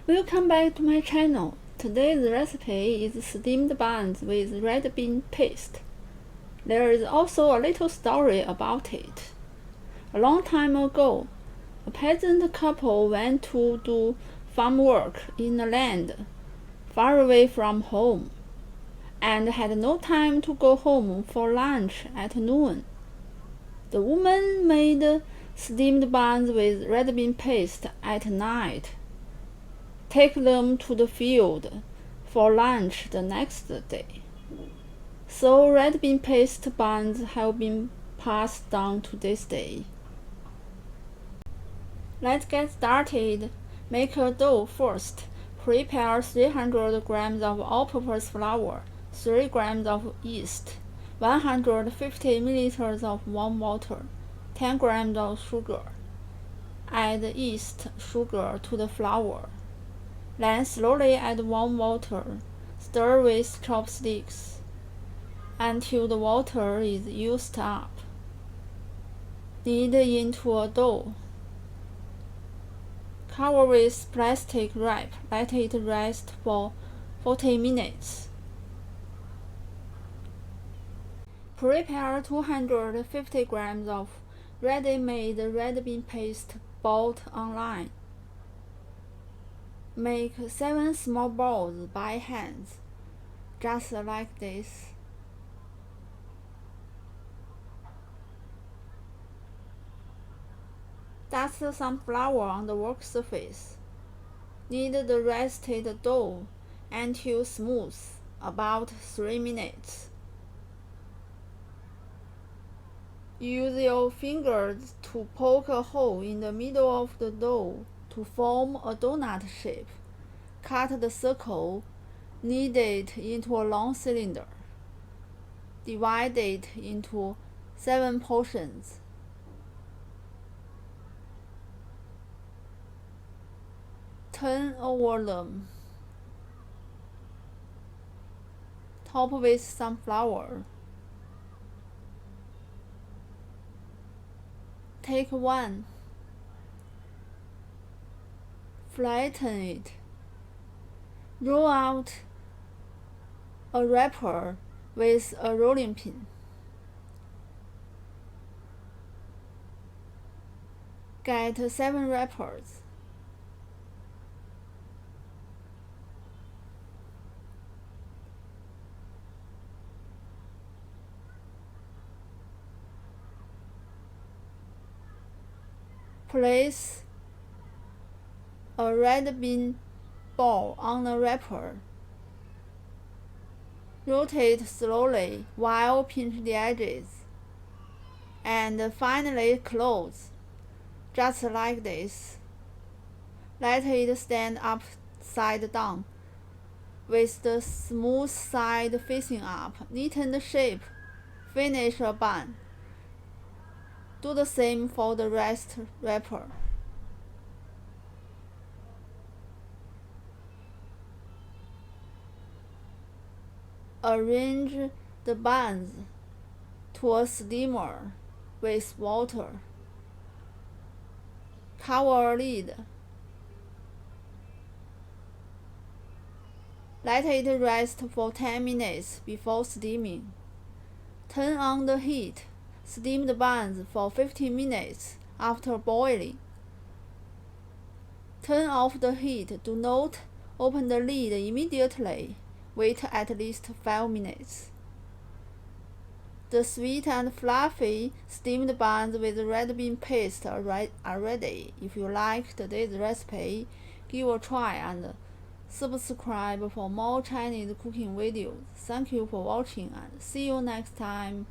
Welcome back to my channel. Today's recipe is steamed buns with red bean paste. There is also a little story about it. A long time ago, a peasant couple went to do farm work in a land far away from home and had no time to go home for lunch at noon. The woman made steamed buns with red bean paste at night. Take them to the field for lunch the next day. So red bean paste buns have been passed down to this day. Let's get started. Make a dough first. Prepare 300 grams of all-purpose flour, 3 grams of yeast, 150 milliliters of warm water, 10 grams of sugar. Add yeast, sugar to the flour. Then slowly add warm water. Stir with chopsticks until the water is used up. Knead into a dough. Cover with plastic wrap. Let it rest for 40 minutes. Prepare 250 grams of ready-made red bean paste bought online. Make 7 small balls by hand, just like this. Dust some flour on the work surface. Knead the rested dough until smooth, about 3 minutes. Use your fingers to poke a hole in the middle of the dough to form a donut shape. Cut the circle, knead it into a long cylinder. Divide it into 7 portions. Turn over them. Top with some flour. Take one. Flatten it. Roll out a wrapper with a rolling pin. Get 7 wrappers. Place a red bean ball on the wrapper. Rotate slowly while pinch the edges. And finally close, just like this. Let it stand upside down, with the smooth side facing up. Neaten the shape. Finish a bun. Do the same for the rest wrapper. Arrange the buns to a steamer with water. Cover a lid. Let it rest for 10 minutes before steaming. Turn on the heat. Steam the buns for 15 minutes after boiling. Turn off the heat. Do not open the lid immediately. Wait at least 5 minutes. The sweet and fluffy steamed buns with red bean paste are ready. If you liked today's recipe, give a try and subscribe for more Chinese cooking videos. Thank you for watching and see you next time.